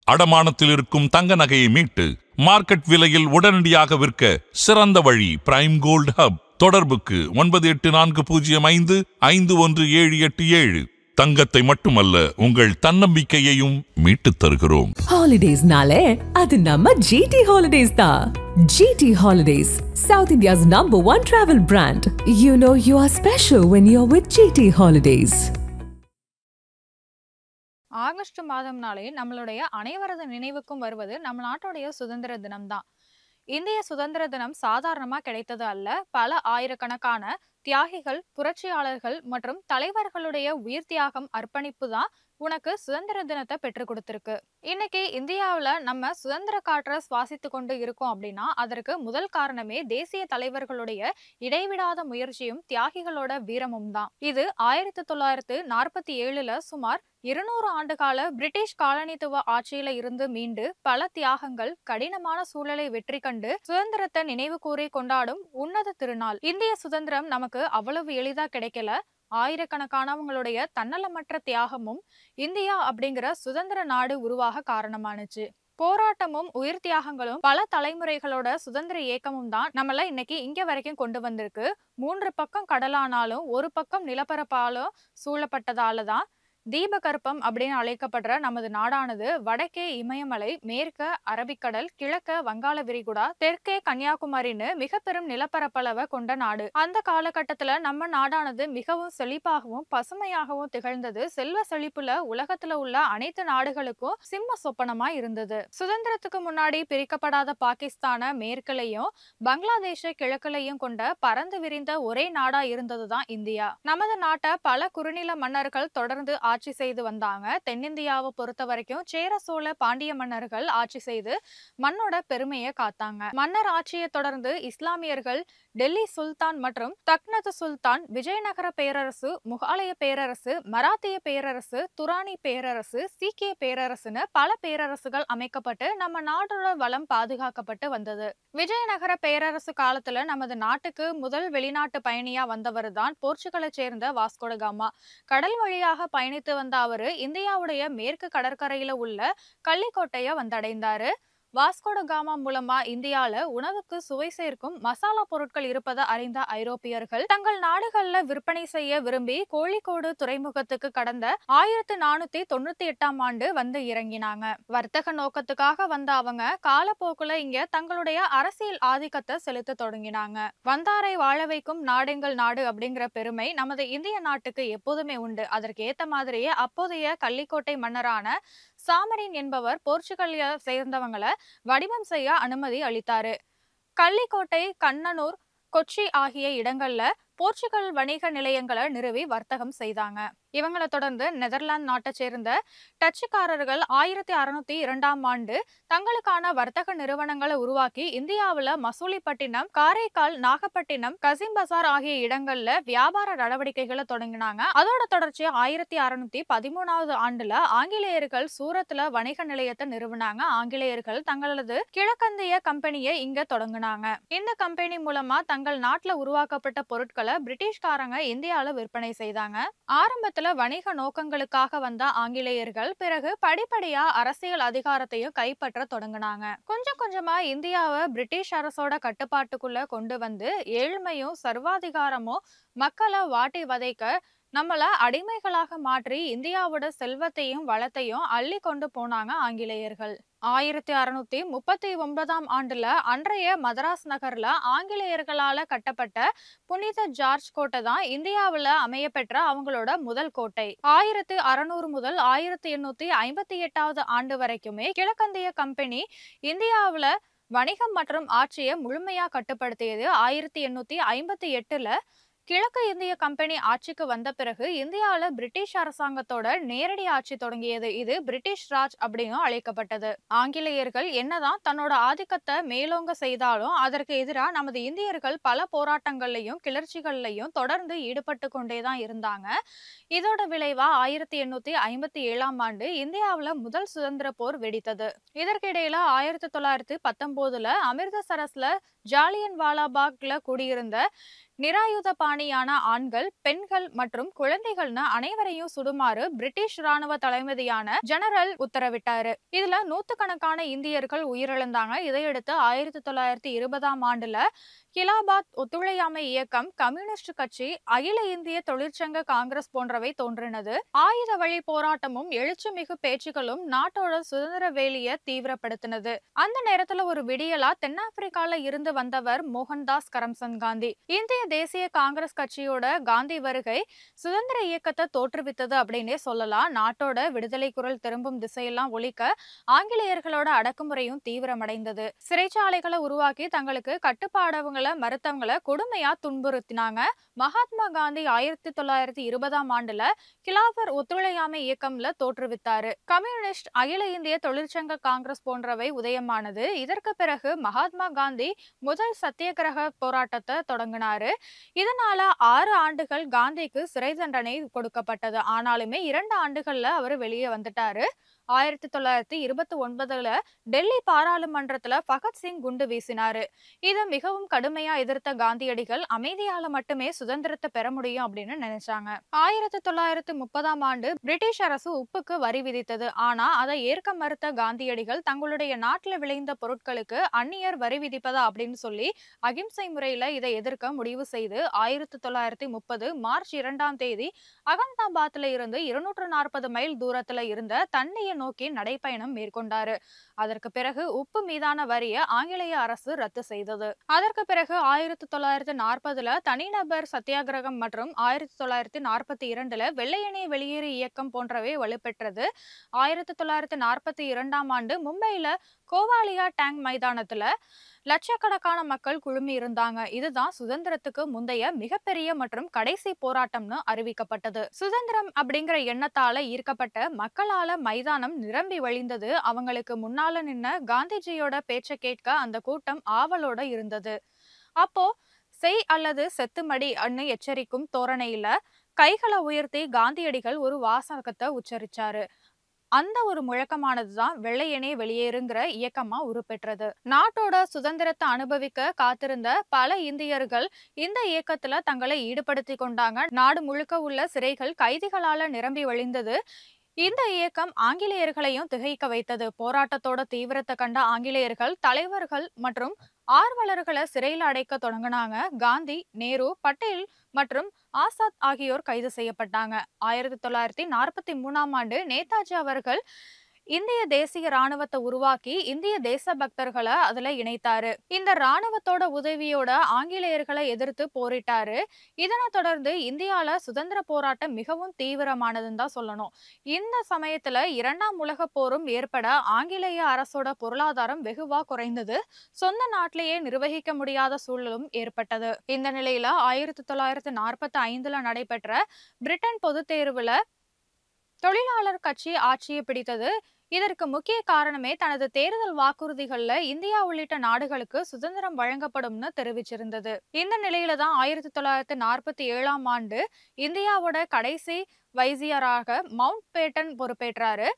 அடமானத்தில் இருக்கும் தங்க நகையை மீட்டு மார்க்கெட் விலையில் உடனடியாக விற்க சிறந்த வழி பிரைம் கோல்ட் ஹப். தொடர்புக்கு 9840551787. தங்கத்தை மட்டுமல்ல, உங்கள் தன்னம்பிக்கையையும் மீட்டுத் தருகிறோம். ஹாலிடேஸ்னாலே அது நம்ம ஜிடி ஹாலிடேஸ் தான். GT holidays, South India's #1 travel brand. You know you are special when you're with GT Holidays. August மாதம்னாலே நம்மளுடைய அனைவரது நினைவுக்கும் வருவது நம்ம நாட்டுடைய சுதந்திர தினம் தான். இந்திய சுதந்திர தினம் சாதாரணமா கிடைத்தது அல்ல. பல ஆயிரக்கணக்கான தியாகிகள், புரட்சியாளர்கள் மற்றும் தலைவர்களுடைய உயிர் தியாகம், அர்ப்பணிப்பு தான் உனக்கு சுதந்திர தினத்தை பெற்றுக் கொடுத்திருக்கு. இன்னைக்கு இந்தியாவில் நம்ம சுதந்திர காற்றை சுவாசித்து கொண்டு இருக்கோம் அப்படின்னா அதற்கு முதல் காரணமே தேசிய தலைவர்களுடைய இடைவிடாத முயற்சியும் தியாகிகளோட வீரமும் தான். இது 1947 சுமார் 200 ஆண்டுகால பிரிட்டிஷ் காலனித்துவ ஆட்சியில இருந்து மீண்டு பல தியாகங்கள், கடினமான சூழலை வெற்றி கண்டு சுதந்திரத்தை நினைவு கூறி கொண்டாடும் உன்னத திருநாள். இந்திய சுதந்திரம் நமக்கு அவ்வளவு எளிதா கிடைக்கல. ஆயிரக்கணக்கானவங்களுடைய தன்னலமற்ற தியாகமும் இந்தியா அப்படிங்கிற சுதந்திர நாடு உருவாக காரணமானுச்சு. போராட்டமும் உயிர் தியாகங்களும் பல தலைமுறைகளோட சுதந்திர இயக்கமும் தான் நம்மள இன்னைக்கு இங்க வரைக்கும் கொண்டு வந்திருக்கு. 3 பக்கம் கடலானாலும் ஒரு பக்கம் நிலப்பரப்பாலும் சூழப்பட்டதால தான் தீபகற்பம் அப்படின்னு அழைக்கப்படுற நமது நாடானது வடக்கே இமயமலை, மேற்க அரபிக்கடல், கிழக்க வங்காள விரிகுடா, தெற்கே கன்னியாகுமரின்னு மிக பெரும் நிலப்பரப்பளவை கொண்ட நாடு. அந்த காலகட்டத்துல நம்ம நாடானது மிகவும் செழிப்பாகவும் பசுமையாகவும் திகழ்ந்தது. செல்வ செழிப்புல உலகத்துல உள்ள அனைத்து நாடுகளுக்கும் சிம்ம சொப்பனமா இருந்தது. சுதந்திரத்துக்கு முன்னாடி பிரிக்கப்படாத பாகிஸ்தான மேற்குலையும் பங்களாதேஷ கிழக்குலையும் கொண்ட பறந்து விரிந்த ஒரே நாடா இருந்ததுதான் இந்தியா. நமது நாட்டை பல குறுநில மன்னர்கள் தொடர்ந்து ஆட்சி செய்து வந்தாங்க. தென்னிந்தியாவை பொறுத்த வரைக்கும் சேர, சோழ, பாண்டிய மன்னர்கள் ஆட்சி செய்து மண்ணோட பெருமையை காத்தாங்க. மன்னர் ஆட்சியை தொடர்ந்து இஸ்லாமியர்கள் டெல்லி சுல்தான் மற்றும் தக்னத் சுல்தான், விஜயநகர பேரரசு, முகாலய பேரரசு, மராத்திய பேரரசு, துரானி பேரரசு, சீக்கிய பேரரசுன்னு பல பேரரசுகள் அமைக்கப்பட்டு நம்ம நாட்டோட வளம் பாதுகாக்கப்பட்டு வந்தது. விஜயநகர பேரரசு காலத்துல நமது நாட்டுக்கு முதல் வெளிநாட்டு பயணியா வந்தவர் தான் போர்ச்சுகலை சேர்ந்த வாஸ்கோ ட காமா. கடல் வழியாக பயணித்து வந்த அவரு இந்தியாவுடைய மேற்கு கடற்கரையில உள்ள கள்ளிக்கோட்டைய வந்தடைந்தாரு. வாஸ்கோ ட காமா மூலமா இந்தியால உணவுக்கு சுவை சேர்க்கும் மசாலா பொருட்கள் இருப்பதை அறிந்த ஐரோப்பியர்கள் தங்கள் நாடுகள்ல விற்பனை செய்ய விரும்பி கோழிக்கோடு துறைமுகத்துக்கு கடந்த 1498 ஆண்டு வந்து இறங்கினாங்க. வர்த்தக நோக்கத்துக்காக வந்த அவங்க காலப்போக்குல இங்க தங்களுடைய அரசியல் ஆதிக்கத்தை செலுத்த தொடங்கினாங்க. வந்தாரை வாழ வைக்கும் நாடெங்கள் நாடு அப்படிங்கிற பெருமை நமது இந்திய நாட்டுக்கு எப்போதுமே உண்டு. அதற்கு ஏத்த மாதிரியே அப்போதைய கள்ளிக்கோட்டை மன்னரான சாமரின் என்பவர் போர்ச்சுகல்ல சேர்ந்தவங்களை வடிவம் செய்ய அனுமதி அளித்தாரு. கள்ளிக்கோட்டை, கண்ணனூர், கொச்சி ஆகிய இடங்கள்ல போர்ச்சுகல் வணிக நிலையங்களை நிறுவி வர்த்தகம் செய்தாங்க. இவங்களை தொடர்ந்து நெதர்லாந்து நாட்டை சேர்ந்த டச்சுக்காரர்கள் 1602 ஆண்டு தங்களுக்கான வர்த்தக நிறுவனங்களை உருவாக்கி இந்தியாவில் மசூலிப்பட்டினம், காரைக்கால், நாகப்பட்டினம், கசிம் பசார் ஆகிய இடங்கள்ல வியாபார நடவடிக்கைகளை தொடங்கினாங்க. அதோட தொடர்ச்சியா 1613 ஆண்டுல ஆங்கிலேயர்கள் சூரத்ல வணிக நிலையத்தை நிறுவனாங்க. ஆங்கிலேயர்கள் தங்களது கிழக்கந்திய கம்பெனியை இங்க தொடங்கினாங்க. இந்த கம்பெனி மூலமா தங்கள் நாட்டுல உருவாக்கப்பட்ட பொருட்களை பிரிட்டிஷ்காரங்க இந்தியாவில விற்பனை செய்தாங்க. ஆரம்பத்துல வணிக நோக்கங்களுக்காக வந்த ஆங்கிலேயர்கள் பிறகு படிப்படியா அரசியல் அதிகாரத்தையும் கைப்பற்ற தொடங்கினாங்க. கொஞ்சம் கொஞ்சமா இந்தியாவை பிரிட்டிஷ் அரசோட கட்டுப்பாட்டுக்குள்ள கொண்டு வந்து ஏழ்மையும் சர்வாதிகாரமும் மக்களை வாட்டி வதைக்க நம்மள அடிமைகளாக மாற்றி இந்தியாவோட செல்வத்தையும் வளத்தையும் அள்ளி கொண்டு போனாங்க ஆங்கிலேயர்கள். 1639 ஆண்டுல அன்றைய மதராஸ் நகர்ல ஆங்கிலேயர்களால கட்டப்பட்ட புனித ஜார்ஜ் கோட்டை தான் இந்தியாவுல அமைய பெற்ற அவங்களோட முதல் கோட்டை. 1600 முதல் 1858 ஆண்டு வரைக்குமே கிழக்கந்திய கம்பெனி இந்தியாவுல வணிகம் மற்றும் ஆட்சியை முழுமையா கட்டுப்படுத்தியது. 1858 கிழக்கு இந்திய கம்பெனி ஆட்சிக்கு வந்த பிறகு இந்தியாவில பிரிட்டிஷ் அரசாங்கத்தோட நேரடி ஆட்சி தொடங்கியது. இது பிரிட்டிஷ் ராஜ் அப்படின்னு அழைக்கப்பட்டது. ஆங்கிலேயர்கள் என்னதான் தன்னோட ஆதிக்கத்தை மேலோங்க செய்தாலும் அதற்கு எதிராக நமது இந்தியர்கள் பல போராட்டங்கள்லையும் கிளர்ச்சிகள்லையும் தொடர்ந்து ஈடுபட்டு கொண்டேதான் இருந்தாங்க. இதோட விளைவா 1857 ஆண்டு இந்தியாவில முதல் சுதந்திர போர் வெடித்தது. இதற்கிடையில 1919 அமிர்தசரஸ்ல ஜாலியன் வாலாபாக்ல கூடியிருந்த நிராயுத பாணியான ஆண்கள், பெண்கள் மற்றும் குழந்தைகள்னு அனைவரையும் சுடுமாறு பிரிட்டிஷ் ராணுவ தளபதியான ஜெனரல் உத்தரவிட்டாரு. இதுல நூத்துக்கணக்கான இந்தியர்கள் உயிரிழந்தாங்க. இதையடுத்து 1920ஆம் ஆண்டுல கிலாபாத் ஒத்துழையாமை இயக்கம், கம்யூனிஸ்ட் கட்சி, அகில இந்திய தொழிற்சங்க காங்கிரஸ் போன்றவை தோன்றினது. ஆயுத வழி போராட்டமும் எழுச்சிமிகு பேச்சுக்களும் நாட்டோட சுதந்திர வேலியை தீவிரப்படுத்தினது. அந்த நேரத்துல ஒரு விடியலா தென்னாப்பிரிக்கால இருந்து வந்தவர் மோகன்தாஸ் கரம்சந்த் காந்தி. இந்திய தேசிய காங்கிரஸ் கட்சியோட காந்தி வருகை சுதந்திர இயக்கத்தை தோற்றுவித்தது அப்படின்னே சொல்லலாம். நாட்டோட விடுதலை குரல் திரும்பும் திசையெல்லாம் ஒலிக்க ஆங்கிலேயர்களோட அடக்குமுறையும் தீவிரமடைந்தது. சிறைச்சாலைகளை உருவாக்கி தங்களுக்கு கட்டுப்பாடவங்களை மறுத்தவங்களை கொடுமையா துன்புறுத்தினாங்க. மகாத்மா காந்தி 1920ஆம் ஆண்டுல கிலாபர் ஒத்துழையாமை இயக்கம்ல தோற்றுவித்தாரு. கம்யூனிஸ்ட், அகில இந்திய தொழிற்சங்க காங்கிரஸ் போன்றவை உதயமானது. இதற்கு பிறகு மகாத்மா காந்தி முதல் சத்தியகிரக போராட்டத்தை தொடங்கினாரு. இதனால 6 ஆண்டுகள் காந்திக்கு சிறை தண்டனை கொடுக்கப்பட்டது. ஆனாலுமே 2 ஆண்டுகள்ல அவர் வெளியே வந்துட்டாரு. 1929ல டெல்லி பாராளுமன்றத்துல பகத்சிங் குண்டு வீசினாரு. இதை மிகவும் கடுமையா எதிர்த்த காந்தியடிகள் அமைதியால மட்டுமே சுதந்திரத்தை பெற முடியும் அப்படின்னு நினைச்சாங்க. 1930ஆம் ஆண்டு பிரிட்டிஷ் அரசு உப்புக்கு வரி விதித்தது. ஆனா அதை ஏற்க மறுத்த காந்தியடிகள் தங்களுடைய நாட்டுல விளைந்த பொருட்களுக்கு அந்நியர் வரி விதிப்பதா அப்படின்னு சொல்லி அகிம்சை முறையில இதை எதிர்க்க முடிவு செய்து 1930 மார்ச் 2ஆம் தேதி அகமதாபாத்ல இருந்து 240 மைல் தூரத்துல இருந்த தண்ணியை நோக்கி நடைப்பயணம் மேற்கொண்டாரு. அதற்கு பிறகு உப்பு மீதான வரியை ஆங்கிலேய அரசு ரத்து செய்தது. அதற்கு பிறகு 1940ல தனிநபர் சத்தியாகிரகம் மற்றும் 1942ல வெள்ளையனே வெளியேறு இயக்கம் போன்றவை வலுப்பெற்றது. 1942ஆம் ஆண்டு மும்பையில கோவாலியா டேங்க் மைதானத்துல லட்சக்கணக்கான மக்கள் குழுமி இருந்தாங்க. இதுதான் சுதந்திரத்துக்கு முந்தைய மிகப்பெரிய மற்றும் கடைசி போராட்டம்னு அறிவிக்கப்பட்டது. சுதந்திரம் அப்படிங்கிற எண்ணத்தால ஈர்க்கப்பட்ட மக்களால மைதானம் நிரம்பி வழிந்தது. அவங்களுக்கு முன்னால நின்ன காந்திஜியோட பேச்சை கேட்க அந்த கூட்டம் ஆவலோட இருந்தது. அப்போ செய் அல்லது செத்துமடி அன்னு எச்சரிக்கும் தோரணையில கைகளை உயர்த்தி காந்தியடிகள் ஒரு வாசகத்தை உச்சரிச்சாரு. அந்த ஒரு முழக்கமானதுதான் வெள்ளையனே வெளியேறுங்கிற இயக்கமா உருப்பெற்றது. நாட்டோட சுதந்திரத்தை அனுபவிக்க காத்திருந்த பல இந்தியர்கள் இந்த இயக்கத்துல தங்களை ஈடுபடுத்தி கொண்டாங்க. நாடு முழுக்க உள்ள சிறைகள் கைதிகளால நிரம்பி வழிந்தது. இந்த இயக்கம் ஆங்கிலேயர்களையும் திகைக்க வைத்தது. போராட்டத்தோட தீவிரத்தை கண்ட ஆங்கிலேயர்கள் தலைவர்கள் மற்றும் ஆர்வலர்களை சிறையில் அடைக்க தொடங்கினாங்க. காந்தி, நேரு, பட்டேல் மற்றும் ஆசாத் ஆகியோர் கைது செய்யப்பட்டாங்க. 1943ஆம் ஆண்டு நேதாஜி அவர்கள் இந்திய தேசிய ராணுவத்தை உருவாக்கி இந்திய தேசபக்தர்களை அதுல இணைத்தாரு. இந்த ராணுவத்தோட உதவியோட ஆங்கிலேயர்களை எதிர்த்து போரிட்டாரு. இதனை தொடர்ந்து இந்தியால சுதந்திர போராட்டம் மிகவும் தீவிரமானதுன்னு தான் சொல்லணும். இந்த சமயத்துல 2ஆம் உலக போரும் ஏற்பட ஆங்கிலேய அரசோட பொருளாதாரம் வெகுவா குறைந்தது. சொந்த நாட்டிலேயே நிர்வகிக்க முடியாத சூழலும் ஏற்பட்டது. இந்த நிலையில 1945ல நடைபெற்ற பிரிட்டன் பொதுத் தேர்வுல தொழிலாளர் கட்சி ஆட்சியை பிடித்தது. இதற்கு முக்கிய காரணமே தனது தேர்தல் வாக்குறுதிகள்ல இந்தியா உள்ளிட்ட நாடுகளுக்கு சுதந்திரம் வழங்கப்படும்னு தெரிவிச்சிருந்தது. இந்த நிலையில தான் 1947ஆம் ஆண்டு இந்தியாவோட கடைசி வைசியராக மவுண்ட் பேட்டன் பொறுப்பேற்றாரு.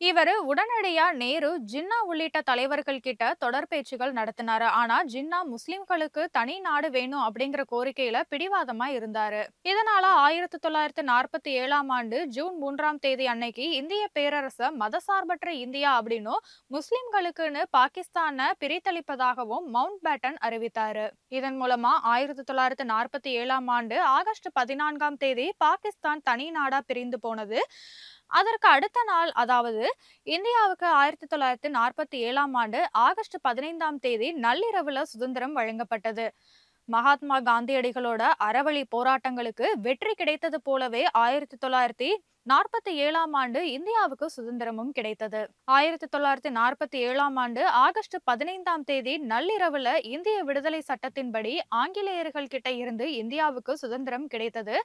இவர் உடனடியா நேரு, ஜின்னா உள்ளிட்ட தலைவர்கள் கிட்ட தொடர் பேச்சுகள் நடத்தினாரு. ஆனா ஜின்னா முஸ்லிம்களுக்கு தனி நாடு வேணும் அப்படிங்கிற கோரிக்கையில பிடிவாதமா இருந்தாரு. இதனால 1947ஆம் ஆண்டு ஜூன் 3ஆம் தேதி அன்னைக்கு இந்திய பேரரச மதசார்பற்ற இந்தியா அப்படின்னும் முஸ்லிம்களுக்குன்னு பாகிஸ்தானை பிரித்தளிப்பதாகவும் மவுண்ட் பேட்டன் அறிவித்தாரு. இதன் மூலமா 1947ஆம் ஆண்டு ஆகஸ்ட் 14ஆம் தேதி பாகிஸ்தான் தனி நாடா பிரிந்து போனது. அதற்கு அடுத்த நாள், அதாவது இந்தியாவுக்கு 1947ஆம் ஆண்டு ஆகஸ்ட் 15ஆம் தேதி நள்ளிரவுல சுதந்திரம் வழங்கப்பட்டது. மகாத்மா காந்தியடிகளோட அறவழி போராட்டங்களுக்கு வெற்றி கிடைத்தது போலவே 1947ஆம் ஆண்டு இந்தியாவுக்கு சுதந்திரமும் கிடைத்தது. 1947ஆம் ஆண்டு ஆகஸ்ட் 15ஆம் தேதி நள்ளிரவுல இந்திய விடுதலை சட்டத்தின்படி ஆங்கிலேயர்கள் கிட்ட இருந்து இந்தியாவுக்கு சுதந்திரம் கிடைத்தது.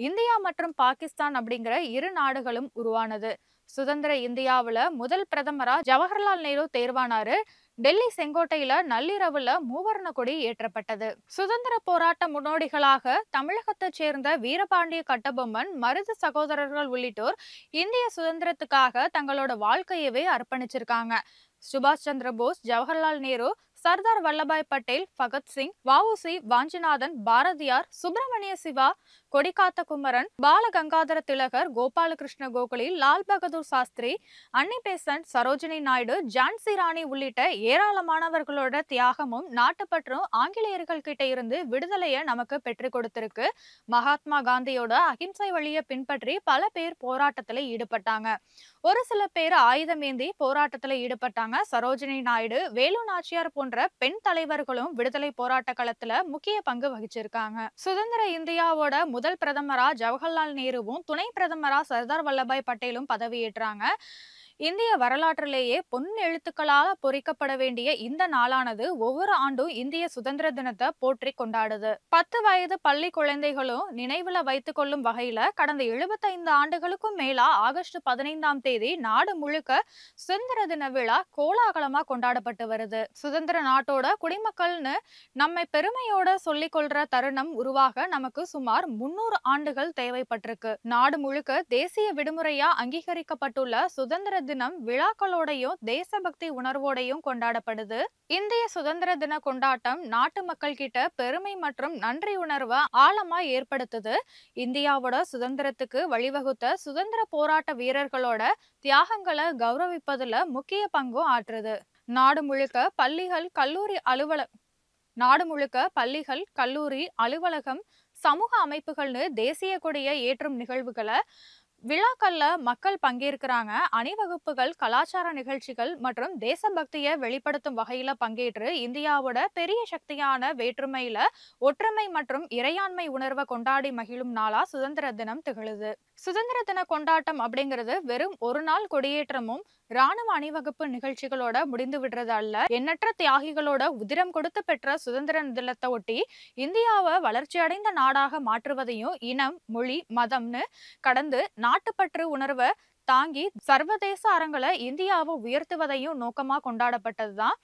இந்தியா மற்றும் பாகிஸ்தான் அப்படிங்கிற 2 நாடுகளும் உருவானது. சுதந்திர இந்தியாவுல முதல் பிரதமரா ஜவஹர்லால் நேரு தேர்வானாரு. டெல்லி செங்கோட்டையில நள்ளிரவுல மூவர்ண கொடி ஏற்றப்பட்டது. சுதந்திர போராட்ட முன்னோடிகளாக தமிழகத்தைச் சேர்ந்த வீரபாண்டிய கட்டபொம்மன், மருது சகோதரர்கள் உள்ளிட்டோர் இந்திய சுதந்திரத்துக்காக தங்களோட வாழ்க்கையவே அர்ப்பணிச்சிருக்காங்க. சுபாஷ் சந்திர போஸ், ஜவஹர்லால் நேரு, சர்தார் வல்லபாய் பட்டேல், பகத்சிங், வ.உ.சி. வாஞ்சிநாதன், பாரதியார், சுப்பிரமணிய சிவா, கொடிக்காத்த குமரன், பாலகங்காதர திலகர், கோபாலகிருஷ்ண கோகலே, லால் பகதூர் சாஸ்திரி, அன்னி பெசன்ட், சரோஜினி நாயுடு, ஜான்சி ராணி உள்ளிட்ட ஏராளமானவர்களோட தியாகமும் நாட்டுப்பற்றும் ஆங்கிலேயர்கள் கிட்ட இருந்து விடுதலையை நமக்கு பெற்றுக் கொடுத்திருக்கு. மகாத்மா காந்தியோட அகிம்சை வழியை பின்பற்றி பல பேர் போராட்டத்துல ஈடுபட்டாங்க. ஒரு சில பேர் ஆயுதமேந்தி போராட்டத்துல ஈடுபட்டாங்க. சரோஜினி நாயுடு, வேலு நாச்சியார் போன்ற பெண் தலைவர்களும் விடுதலை போராட்ட களத்துல முக்கிய பங்கு வகிச்சிருக்காங்க. சுதந்திர இந்தியாவோட முதல் பிரதமரா ஜவஹர்லால் நேருவும் துணை பிரதமரா சர்தார் வல்லபாய் பட்டேலும் பதவியேற்றாங்க. இந்திய வரலாற்றிலேயே பொன் எழுத்துக்களால பொறிக்கப்பட வேண்டிய இந்த நாளானது ஒவ்வொரு ஆண்டும் இந்திய சுதந்திர தினத்தை போற்றி கொண்டாடுது. 10 வயது பள்ளி குழந்தைகளும் நினைவுல வைத்துக் கொள்ளும் வகையில கடந்த 75 ஆண்டுகளுக்கும் மேலா ஆகஸ்ட் 15ஆம் தேதி நாடு முழுக்க சுதந்திர தின விழா கோலாகலமா கொண்டாடப்பட்டு வருது. சுதந்திர நாட்டோட குடிமக்கள்னு நம்மை பெருமையோட சொல்லிக் கொள்ற தருணம் உருவாக நமக்கு சுமார் 300 ஆண்டுகள் தேவைப்பட்டிருக்கு. நாடு முழுக்க தேசிய விடுமுறையா அங்கீகரிக்கப்பட்டுள்ள சுதந்திர தினம் விழாக்களோடையும் தேசபக்தி உணர்வோடையும் கொண்டாடப்படுது. இந்திய சுதந்திர தின கொண்டாட்டம் நாட்டு மக்கள் கிட்ட பெருமை மற்றும் நன்றி உணர்வை ஆழமா ஏற்படுத்துது. இந்தியாவோட சுதந்திரத்துக்கு வழிவகுத்த சுதந்திர போராட்ட வீரர்களோட தியாகங்களை கௌரவிப்பதுல முக்கிய பங்கும் ஆற்றுது. நாடு முழுக்க பள்ளிகள், கல்லூரி, அலுவலகம், சமூக அமைப்புகள்னு தேசிய கொடியை ஏற்றும் நிகழ்வுகளை விழாக்கள்ல மக்கள் பங்கேற்கிறாங்க. அணிவகுப்புகள், கலாச்சார நிகழ்ச்சிகள் மற்றும் தேசபக்தியை வெளிப்படுத்தும் வகையில பங்கேற்று இந்தியாவோட பெரிய சக்தியான வேற்றுமையில ஒற்றுமை மற்றும் இறையாண்மை உணர்வை கொண்டாடி மகிழும் நாளா சுதந்திர தினம் திகழுது. சுதந்திர தின கொண்டாட்டம் அப்படிங்கிறது வெறும் ஒரு நாள் கொடியேற்றமும் ராணுவ அணிவகுப்பு நிகழ்ச்சிகளோட முடிந்து விடுறது அல்ல. எண்ணற்ற தியாகிகளோட உதிரம் கொடுத்து பெற்ற சுதந்திர தினத்தை ஒட்டி இந்தியாவை வளர்ச்சி அடைந்த நாடாக மாற்றுவதையும், இனம், மொழி, மதம்னு கடந்து நாட்டுப்பற்று உணர்வை தாங்கி சர்வதேச அரங்களை இந்தியாவை உயர்த்துவதையும் நோக்கமா கொண்டாடப்பட்டதுதான்.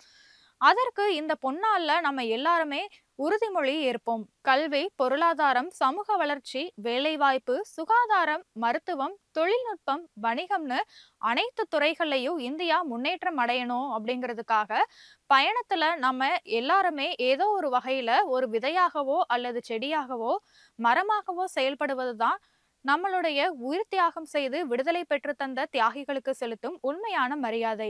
அதற்கு இந்த பொன்னாள்ல நம்ம எல்லாருமே உறுதிமொழி ஏற்போம். கல்வி, பொருளாதாரம், சமூக வளர்ச்சி, வேலைவாய்ப்பு, சுகாதாரம், மருத்துவம், தொழில்நுட்பம், வணிகம்னு அனைத்து துறைகள்லையும் இந்தியா முன்னேற்றம் அடையணும் அப்படிங்கிறதுக்காக பயணத்துல நம்ம எல்லாருமே ஏதோ ஒரு வகையில ஒரு விதையாகவோ அல்லது செடியாகவோ மரமாகவோ செயல்படுவதுதான் நம்மளுடைய உயிர் தியாகம் செய்து விடுதலை பெற்று தந்த தியாகிகளுக்கு செலுத்தும் உண்மையான மரியாதை.